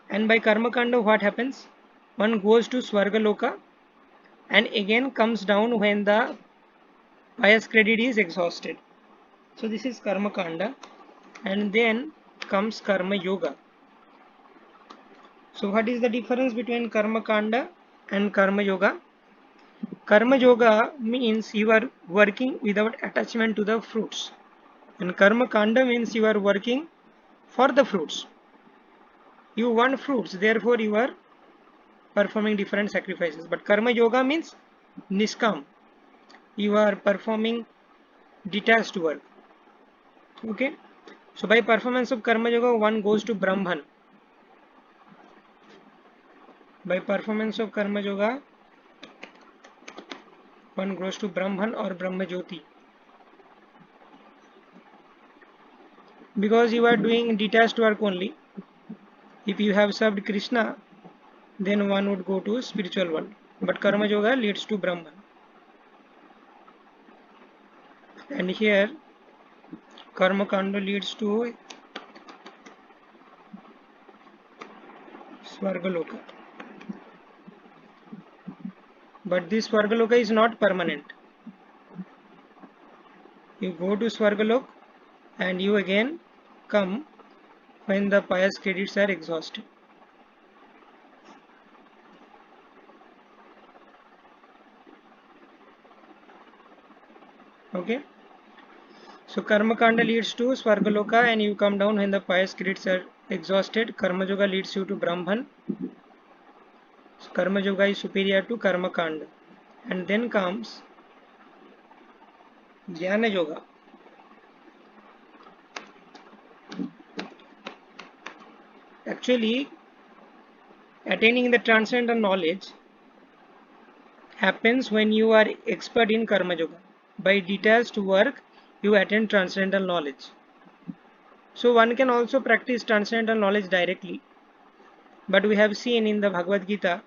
And by Karma Kanda, what happens? One goes to Swargaloka and again comes down when the pious credit is exhausted. So this is Karma Kanda. And then comes Karma Yoga. So what is the difference between Karma Kanda and Karma Yoga? Karma Yoga means you are working without attachment to the fruits, and Karma Kanda means you are working for the fruits. You want fruits, therefore you are performing different sacrifices. But Karma Yoga means Niskam. You are performing detached work. Okay. So by performance of Karma Yoga, one goes to Brahman. By performance of Karma Yoga, one goes to Brahman or Brahma Jyoti. Because you are doing detached work only. If you have served Krishna, then one would go to spiritual world. But Karma Yoga leads to Brahman. And here, Karma Kanda leads to Svargaloka. But this Svargaloka is not permanent. You go to Svargalok and you again come when the pious credits are exhausted. Okay. So Karma Kanda leads to Svargaloka and you come down when the pious credits are exhausted. Karma Yoga leads you to Brahman. So Karma Yoga is superior to Karma Kanda. And then comes Jnana Yoga. Actually, attaining the transcendental knowledge happens when you are expert in Karma Yoga. By detached work, you attain transcendental knowledge. So one can also practice transcendental knowledge directly. But we have seen in the Bhagavad Gita,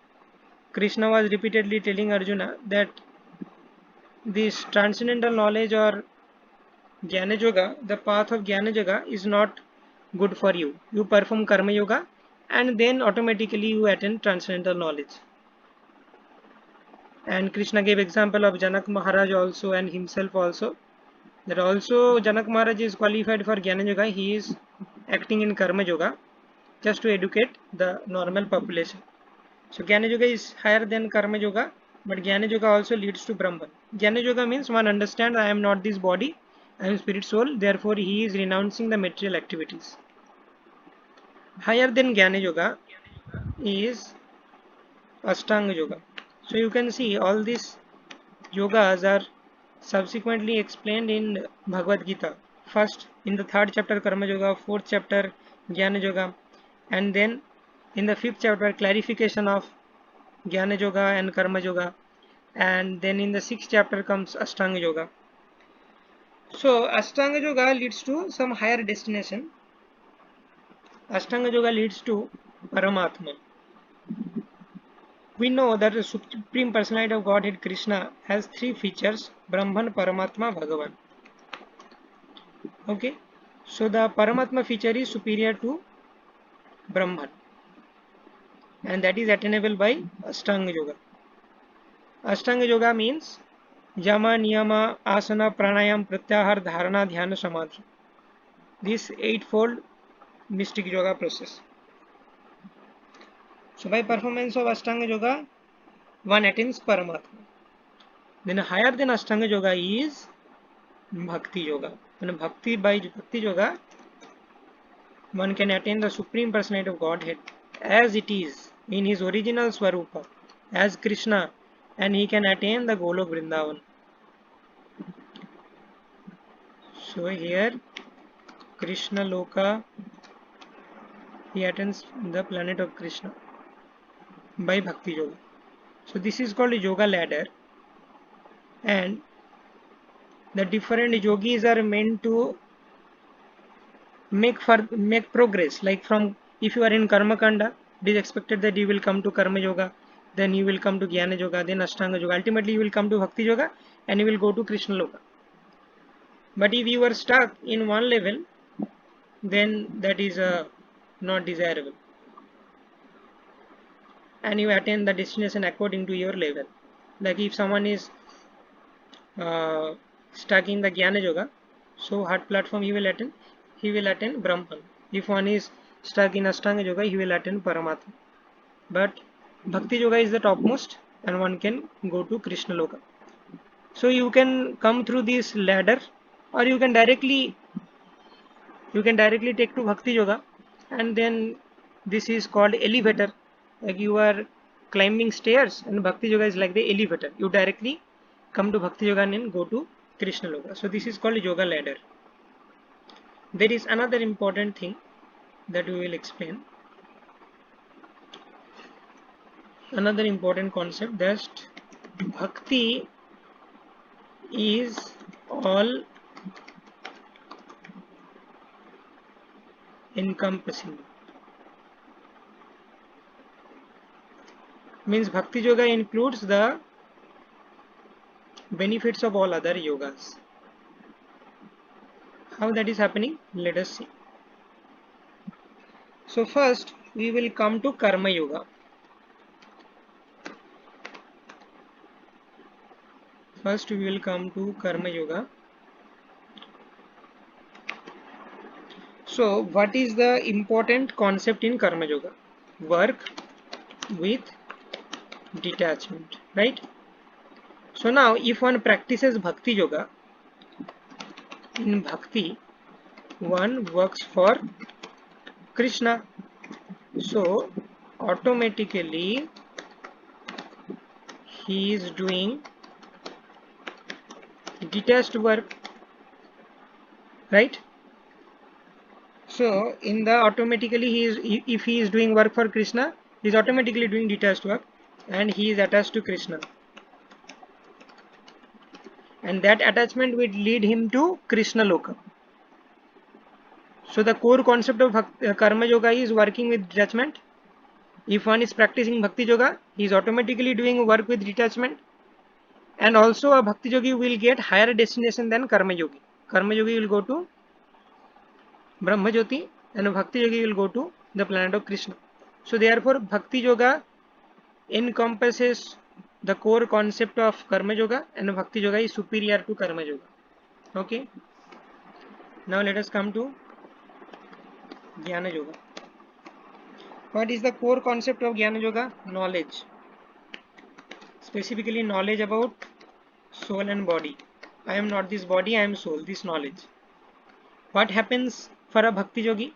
Krishna was repeatedly telling Arjuna that this transcendental knowledge or Jnana Yoga, the path of Jnana Yoga is not good for you. You perform Karma Yoga and then automatically you attain transcendental knowledge. And Krishna gave example of Janak Maharaj also and himself also. That also Janak Maharaj is qualified for Jnana Yoga. He is acting in Karma Yoga just to educate the normal population. So Jnana Yoga is higher than Karma Yoga, but Jnana Yoga also leads to Brahman. Jnana Yoga means one understands I am not this body, I am spirit soul, therefore he is renouncing the material activities. Higher than Jnana Yoga is Ashtanga Yoga. So you can see all these yogas are subsequently explained in Bhagavad Gita. First in the 3rd chapter Karma Yoga, 4th chapter Jnana Yoga, and then in the 5th chapter clarification of Jnana Yoga and Karma Yoga, and then in the 6th chapter comes Ashtanga Yoga. So Ashtanga Yoga leads to some higher destination. Ashtanga Yoga leads to Paramatma. We know that the Supreme Personality of Godhead Krishna has 3 features: Brahman, Paramatma, Bhagavan. Okay, so the Paramatma feature is superior to Brahman, and that is attainable by Ashtanga Yoga. Ashtanga Yoga means Yama, Niyama, Asana, Pranayam, Pratyahar, Dharana, Dhyana, Samadhi. This eightfold mystic yoga process. So by performance of Ashtanga Yoga, one attains Paramatma. Then higher than Ashtanga Yoga is Bhakti Yoga. And by Bhakti Yoga, one can attain the Supreme Personality of Godhead as it is in his original Swarupa, as Krishna, and he can attain the Golok Vrindavan. So here Krishna Loka, he attains the planet of Krishna by Bhakti Yoga. So this is called a yoga ladder, and the different yogis are meant to make progress. Like from, if you are in Karma Kanda, it is expected that you will come to Karma Yoga, then you will come to Jnana Yoga, then Ashtanga Yoga. Ultimately you will come to Bhakti Yoga and you will go to Krishna Loka. But if you are stuck in one level, then that is not desirable, and you attain the destination according to your level. Like if someone is stuck in the Jnana Yoga, so what platform he will attain? He will attain Brahman. If one is stuck in Ashtanga Yoga, he will attain Paramatma. But Bhakti Yoga is the topmost, and one can go to Krishna Loka. So you can come through this ladder, or you can directly take to Bhakti Yoga, and then this is called elevator. Like you are climbing stairs, and Bhakti Yoga is like the elevator. You directly come to Bhakti Yoga and then go to Krishna Loka. So this is called yoga ladder. There is another important thing that we will explain. Another important concept, that Bhakti is all encompassing. Means Bhakti Yoga includes the benefits of all other yogas. How that is happening? Let us see. So first we will come to Karma Yoga. First we will come to Karma Yoga. So what is the important concept in Karma Yoga? Work with detachment, right? So now if one practices Bhakti Yoga, in Bhakti one works for Krishna. So automatically he is doing detached work, right? So in the automatically he is, if he is doing work for Krishna, he is automatically doing detached work, and he is attached to Krishna, and that attachment will lead him to Krishna Loka. So the core concept of Karma Yoga is working with detachment. If one is practicing Bhakti Yoga, he is automatically doing work with detachment, and also a Bhakti Yogi will get higher destination than Karma Yogi. Karma Yogi will go to Brahma Jyoti, and a Bhakti Yogi will go to the planet of Krishna. So therefore Bhakti Yoga encompasses the core concept of Karma Yoga, and Bhakti Yoga is superior to Karma Yoga. Okay. Now let us come to Jnana Yoga. What is the core concept of Jnana Yoga? Knowledge. Specifically knowledge about soul and body. I am not this body, I am soul. This knowledge. What happens for a Bhakti Yogi?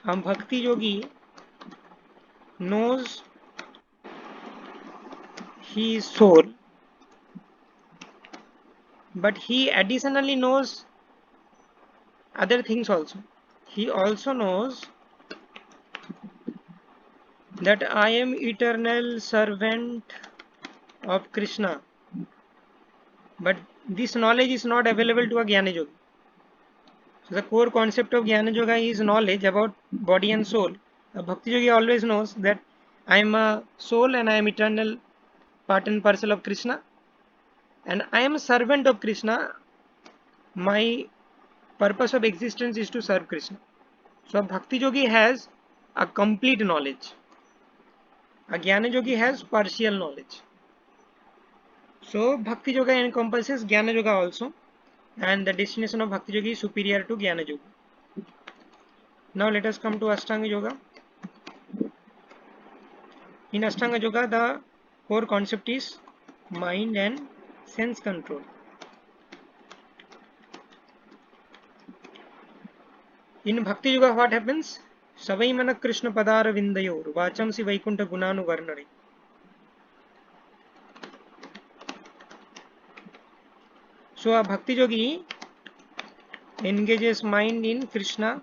A Bhakti Yogi knows he is soul, but he additionally knows other things also. He also knows that I am eternal servant of Krishna, but this knowledge is not available to a Jnana Yogi. So the core concept of Jnana Yoga is knowledge about body and soul. A Bhakti Yogi always knows that I am a soul and I am eternal part and parcel of Krishna, and I am a servant of Krishna. My purpose of existence is to serve Krishna. So a Bhakti Yogi has a complete knowledge. A Jnana Yogi has partial knowledge. So Bhakti Yoga encompasses Jnana Yoga also, and the destination of Bhakti Yogi is superior to Jnana Yoga. Now let us come to Ashtanga Yoga. In Ashtanga Yoga, the core concept is mind and sense control. In Bhakti Yoga, what happens? Savai mana Krishna padara vindayor vacham si vaikunta gunanu varnare. So a Bhakti Yogi engages mind in Krishna,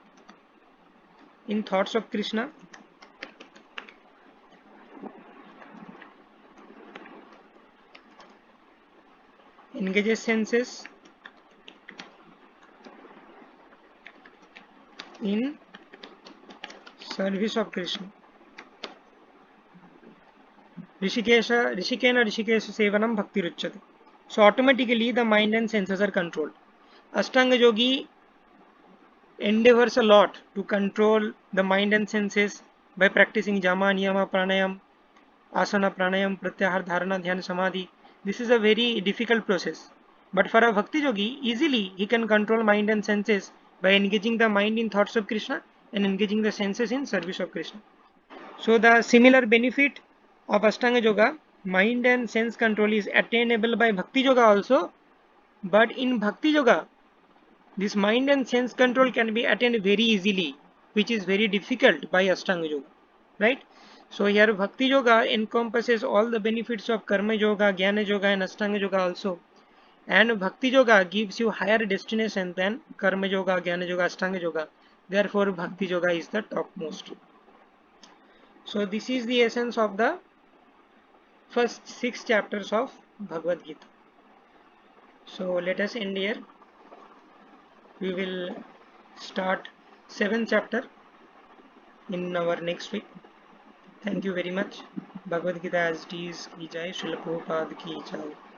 in thoughts of Krishna, engages senses in service of Krishna. Rishikena Sevanam Bhakti Ruchyate. So automatically the mind and senses are controlled. Ashtanga Yogi endeavors a lot to control the mind and senses by practicing Jama, Niyama, Pranayam, Asana, Pranayam, Pratyahar, Dharana, Dhyana, Samadhi. This is a very difficult process. But for a Bhakti Yogi, easily he can control mind and senses by engaging the mind in thoughts of Krishna and engaging the senses in service of Krishna. So the similar benefit of Ashtanga Yoga, mind and sense control, is attainable by Bhakti Yoga also, but in Bhakti Yoga, this mind and sense control can be attained very easily, which is very difficult by Ashtanga Yoga, right? So here Bhakti Yoga encompasses all the benefits of Karma Yoga, Jnana Yoga and Ashtanga Yoga also. And Bhakti Yoga gives you higher destination than Karma Yoga, Jnana Yoga, Ashtanga Yoga. Therefore Bhakti Yoga is the topmost. So this is the essence of the first 6 chapters of Bhagavad Gita. So let us end here. We will start 7th chapter in our next week. Thank you very much. Bhagavad Gita as it is ki jai, Srila Prabhupada ki jai.